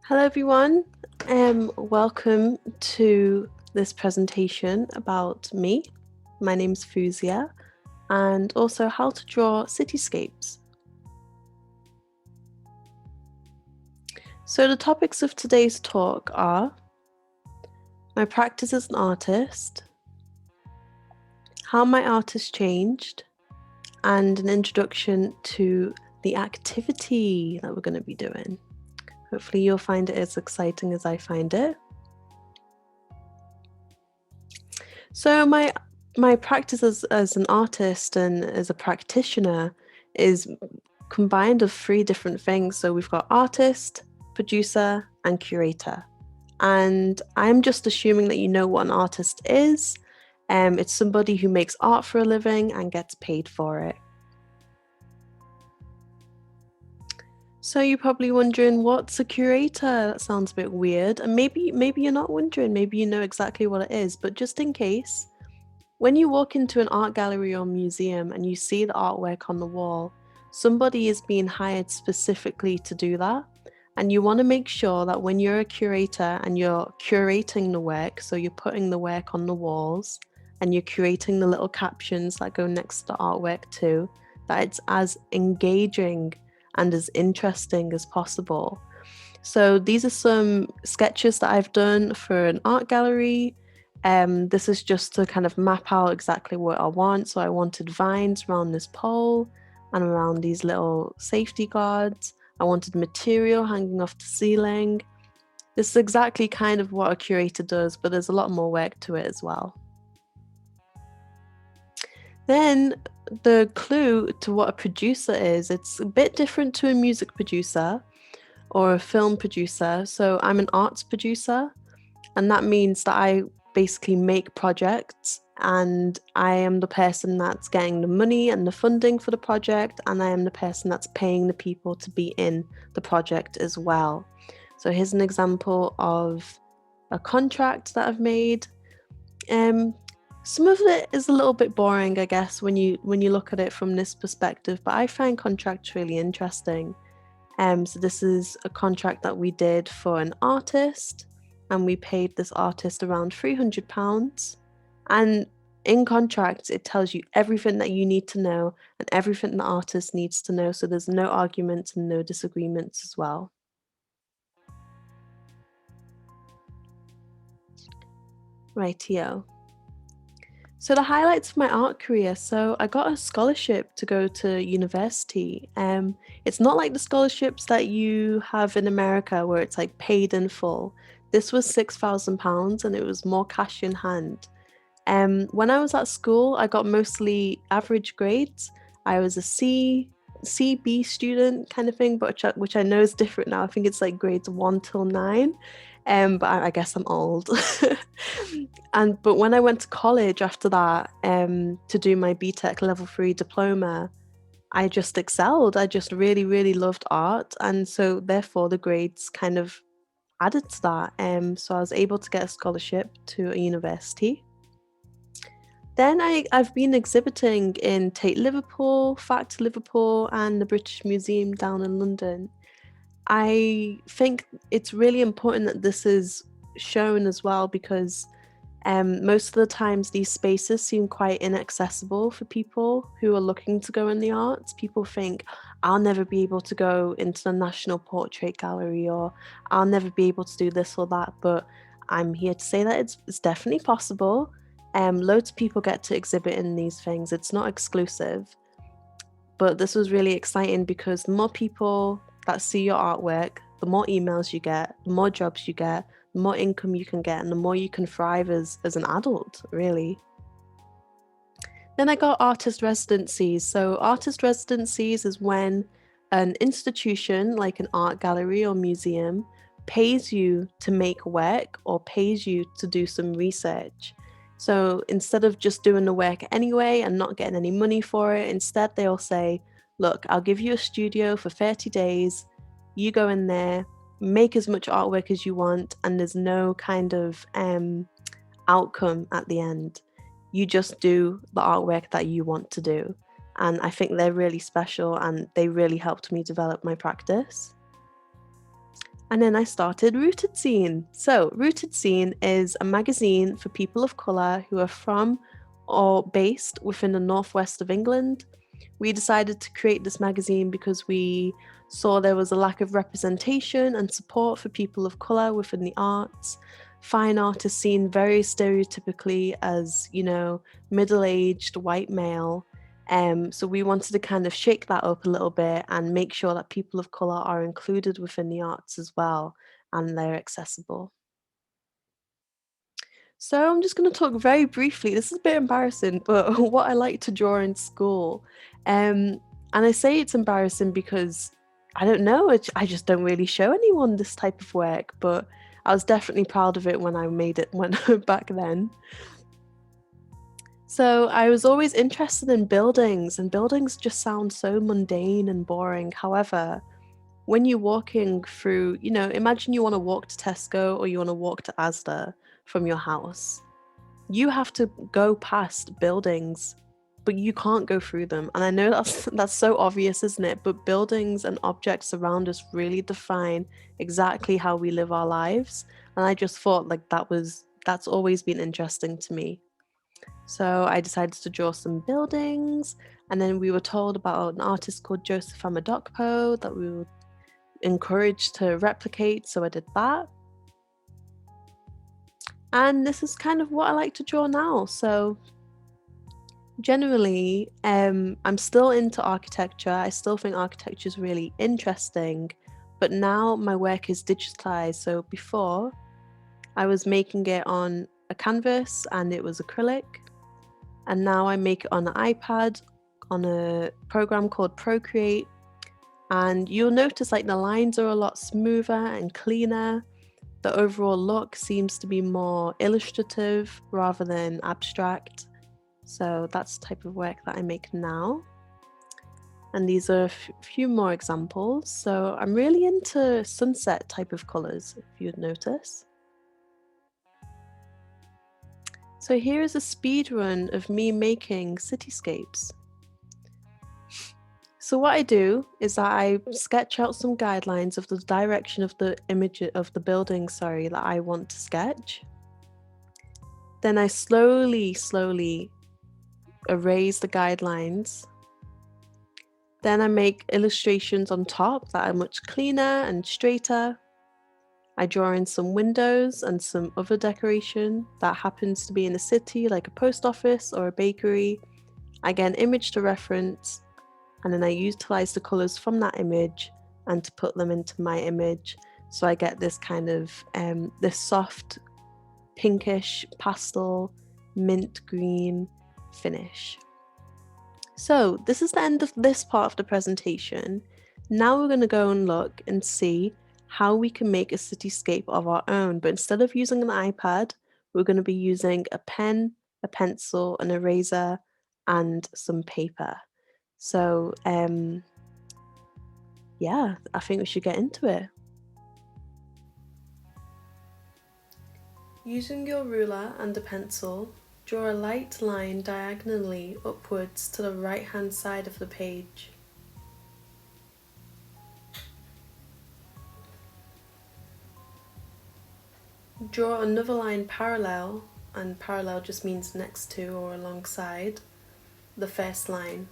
Hello everyone, welcome to this presentation about me. My name's Fauziya, and also how to draw cityscapes. So the topics of today's talk are my practice as an artist, how my art has changed, and an introduction to the activity that we're going to be doing. Hopefully you'll find it as exciting as I find it. So my practice as an artist and as a practitioner is combined of three different things. So we've got artist, producer, and curator. And I'm just assuming that you know what an artist is. It's somebody who makes art for a living and gets paid for it. So you're probably wondering, what's a curator? That sounds a bit weird. And maybe you're not wondering, maybe you know exactly what it is, but just in case, when you walk into an art gallery or museum and you see the artwork on the wall, somebody is being hired specifically to do that. And you want to make sure that when you're a curator and you're curating the work, so you're putting the work on the walls and you're curating the little captions that go next to the artwork too, that it's as engaging and as interesting as possible. So these are some sketches that I've done for an art gallery. This is just to kind of map out exactly what I want. So I wanted vines around this pole and around these little safety guards. I wanted material hanging off the ceiling. This is exactly kind of what a curator does, but there's a lot more work to it as well. Then the clue to what a producer is, it's a bit different to a music producer or a film producer. So I'm an arts producer, and that means that I basically make projects, and I am the person that's getting the money and the funding for the project, and I am the person that's paying the people to be in the project as well. So here's an example of a contract that I've made. Some of it is a little bit boring, I guess, when you look at it from this perspective, but I find contracts really interesting. So this is a contract that we did for an artist, and we paid this artist around £300. And in contracts, it tells you everything that you need to know and everything the artist needs to know. So there's no arguments and no disagreements as well. Rightio. So the highlights of my art career. So I got a scholarship to go to university. It's not like the scholarships that you have in America where it's like paid in full. This was £6,000 and it was more cash in hand. When I was at school, I got mostly average grades. I was a C, B student kind of thing, but which I know is different now. I think it's like grades 1 till 9. But I guess I'm old. But when I went to college after that, to do my BTEC level 3 diploma, I just excelled. I just really, really loved art, and so therefore the grades kind of added to that. So I was able to get a scholarship to a university. Then I've been exhibiting in Tate Liverpool, Fact Liverpool, and the British Museum down in London. I think it's really important that this is shown as well, because most of the times these spaces seem quite inaccessible for people who are looking to go in the arts. People think, I'll never be able to go into the National Portrait Gallery, or I'll never be able to do this or that, but I'm here to say that it's definitely possible. Loads of people get to exhibit in these things. It's not exclusive. But this was really exciting because the more people that see your artwork, the more emails you get, the more jobs you get, the more income you can get, and the more you can thrive as an adult, really. Then I got artist residencies. So artist residencies is when an institution like an art gallery or museum pays you to make work or pays you to do some research. So instead of just doing the work anyway and not getting any money for it, instead they'll say, look, I'll give you a studio for 30 days. You go in there, make as much artwork as you want, and there's no kind of outcome at the end. You just do the artwork that you want to do. And I think they're really special, and they really helped me develop my practice. And then I started ROOT-ed Zine. So, ROOT-ed Zine is a magazine for people of colour who are from or based within the northwest of England. We decided to create this magazine because we saw there was a lack of representation and support for people of colour within the arts. Fine art is seen very stereotypically as, middle-aged white male. So we wanted to kind of shake that up a little bit and make sure that people of colour are included within the arts as well and they're accessible. So I'm just going to talk very briefly. This is a bit embarrassing, but what I like to draw in school. Um, and I say it's embarrassing because I don't know, I just don't really show anyone this type of work, but I was definitely proud of it when I made it when back then. So I was always interested in buildings, and buildings just sound so mundane and boring. However, when you're walking through, imagine you want to walk to Tesco or you want to walk to Asda from your house. You have to go past buildings, but you can't go through them. And I know that's so obvious, isn't it? But buildings and objects around us really define exactly how we live our lives. And I just thought like that's always been interesting to me. So I decided to draw some buildings, and then we were told about an artist called Joseph Amadokpo that we were encouraged to replicate, so I did that. And this is kind of what I like to draw now. So generally, I'm still into architecture. I still think architecture is really interesting, but now my work is digitalized. So before, I was making it on a canvas and it was acrylic, and now I make it on an iPad on a program called Procreate. And you'll notice like the lines are a lot smoother and cleaner. The overall look seems to be more illustrative rather than abstract. So that's the type of work that I make now. And these are a few more examples. So I'm really into sunset type of colors, if you'd notice. So here is a speed run of me making cityscapes. So what I do is that I sketch out some guidelines of the direction of the image of the building, that I want to sketch. Then I slowly erase the guidelines. Then I make illustrations on top that are much cleaner and straighter. I draw in some windows and some other decoration that happens to be in a city, like a post office or a bakery. I get an image to reference, and then I utilize the colors from that image and to put them into my image. So I get this kind of this soft pinkish pastel mint green finish. So this is the end of this part of the presentation. Now we're going to go and look and see how we can make a cityscape of our own. But instead of using an iPad, we're going to be using a pen, a pencil, an eraser, and some paper. So yeah, I think we should get into it. Using your ruler and a pencil, draw a light line diagonally upwards to the right-hand side of the page. Draw another line parallel, and parallel just means next to or alongside the first line.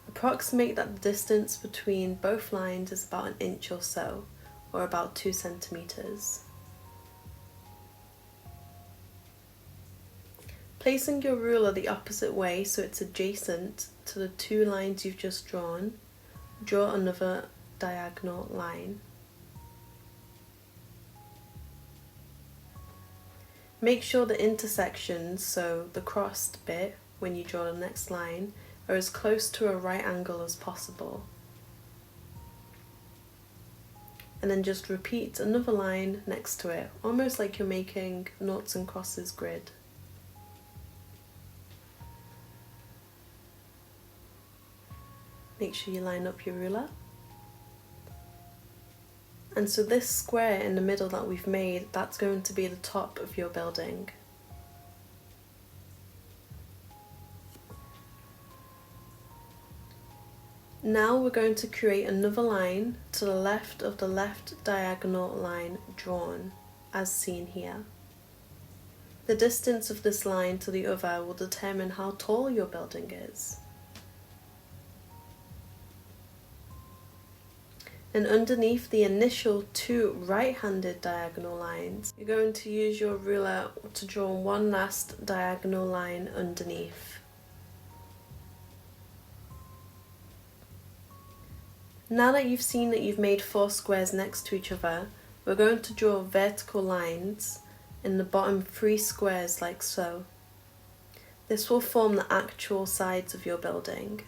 Approximate that the distance between both lines is about an inch or so, or about 2 centimeters. Placing your ruler the opposite way so it's adjacent to the 2 lines you've just drawn, draw another diagonal line. Make sure the intersections, so the crossed bit when you draw the next line, are as close to a right angle as possible. And then just repeat another line next to it, almost like you're making noughts and crosses grid. Make sure you line up your ruler. And so this square in the middle that we've made, that's going to be the top of your building. Now we're going to create another line to the left of the left diagonal line drawn, as seen here. The distance of this line to the other will determine how tall your building is. And underneath the initial two right-handed diagonal lines, you're going to use your ruler to draw one last diagonal line underneath. Now that you've seen that you've made 4 squares next to each other, we're going to draw vertical lines in the bottom 3 squares like so. This will form the actual sides of your building.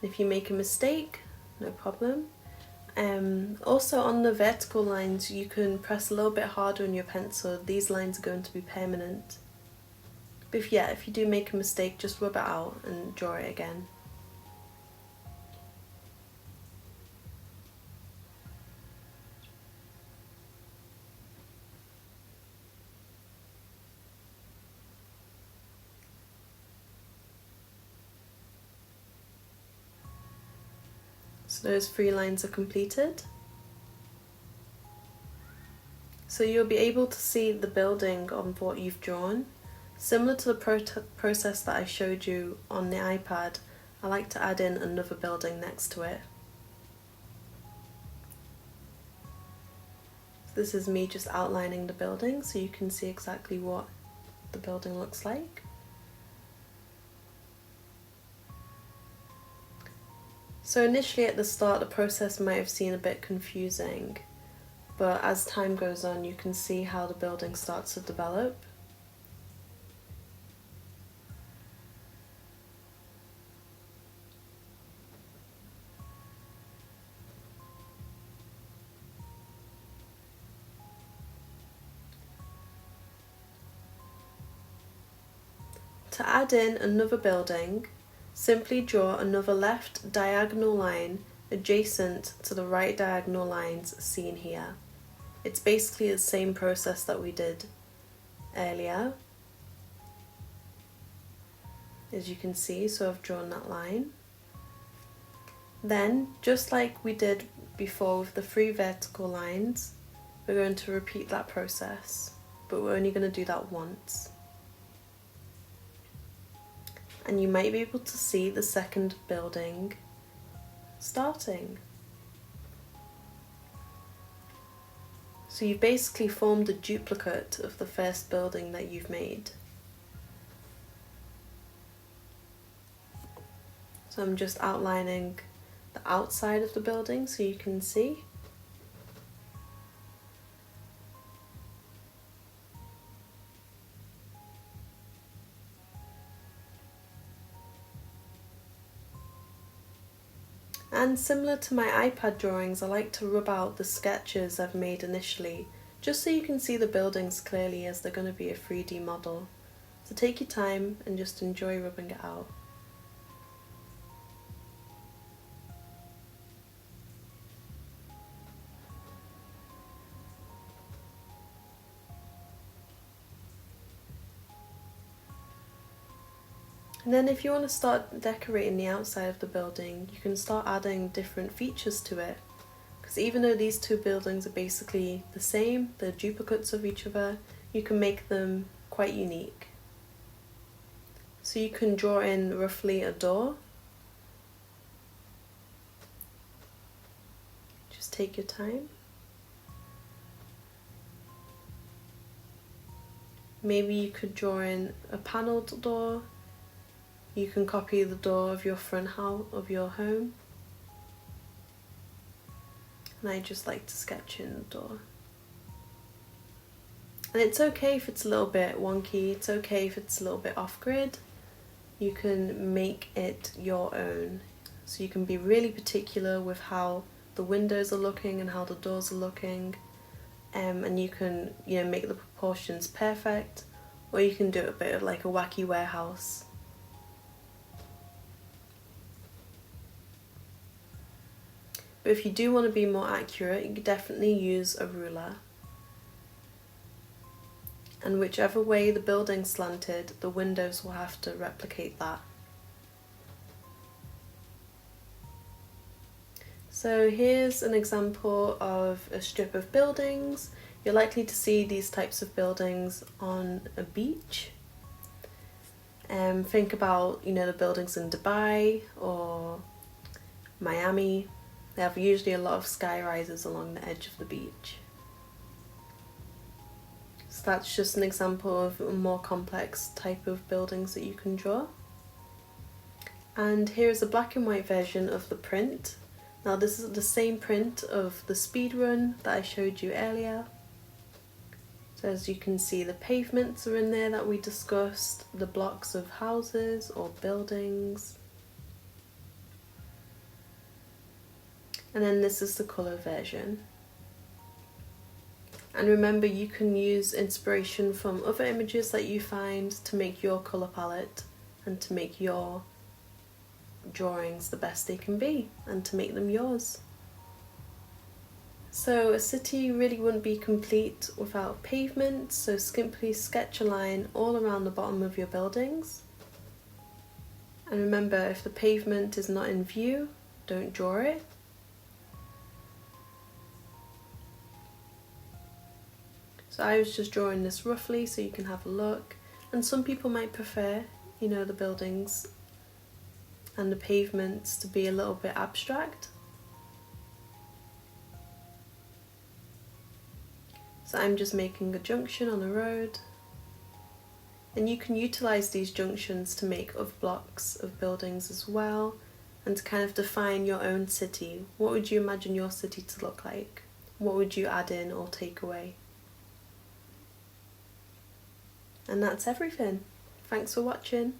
If you make a mistake, no problem. Also on the vertical lines, you can press a little bit harder on your pencil. These lines are going to be permanent. But if you do make a mistake, just rub it out and draw it again. So those 3 lines are completed. So you'll be able to see the building on what you've drawn. Similar to the process that I showed you on the iPad, I like to add in another building next to it. So this is me just outlining the building so you can see exactly what the building looks like. So initially at the start the process might have seemed a bit confusing, but as time goes on you can see how the building starts to develop. To add in another building, simply draw another left diagonal line adjacent to the right diagonal lines seen here. It's basically the same process that we did earlier, as you can see, so I've drawn that line. Then, just like we did before with the 3 vertical lines, we're going to repeat that process, but we're only going to do that once. And you might be able to see the second building starting. So you've basically formed a duplicate of the first building that you've made. So I'm just outlining the outside of the building so you can see. And similar to my iPad drawings, I like to rub out the sketches I've made initially, just so you can see the buildings clearly as they're going to be a 3D model. So take your time and just enjoy rubbing it out. And then if you want to start decorating the outside of the building, you can start adding different features to it. Because even though these 2 buildings are basically the same, they're duplicates of each other, you can make them quite unique. So you can draw in roughly a door. Just take your time. Maybe you could draw in a panelled door. You can copy the door of your front house, of your home. And I just like to sketch in the door. And it's okay if it's a little bit wonky, it's okay if it's a little bit off-grid. You can make it your own. So you can be really particular with how the windows are looking and how the doors are looking. And you can, make the proportions perfect, or you can do it a bit of like a wacky warehouse. But if you do want to be more accurate, you could definitely use a ruler. And whichever way the building's slanted, the windows will have to replicate that. So here's an example of a strip of buildings. You're likely to see these types of buildings on a beach. Think about, the buildings in Dubai or Miami. They have usually a lot of sky rises along the edge of the beach. So that's just an example of a more complex type of buildings that you can draw. And here's a black and white version of the print. Now this is the same print of the speed run that I showed you earlier. So as you can see, the pavements are in there that we discussed, the blocks of houses or buildings. And then this is the colour version. And remember, you can use inspiration from other images that you find to make your colour palette and to make your drawings the best they can be and to make them yours. So a city really wouldn't be complete without pavement, so simply sketch a line all around the bottom of your buildings. And remember, if the pavement is not in view, don't draw it. So I was just drawing this roughly so you can have a look, and some people might prefer, the buildings and the pavements to be a little bit abstract. So I'm just making a junction on a road, and you can utilize these junctions to make other blocks of buildings as well, and to kind of define your own city. What would you imagine your city to look like? What would you add in or take away? And that's everything. Thanks for watching.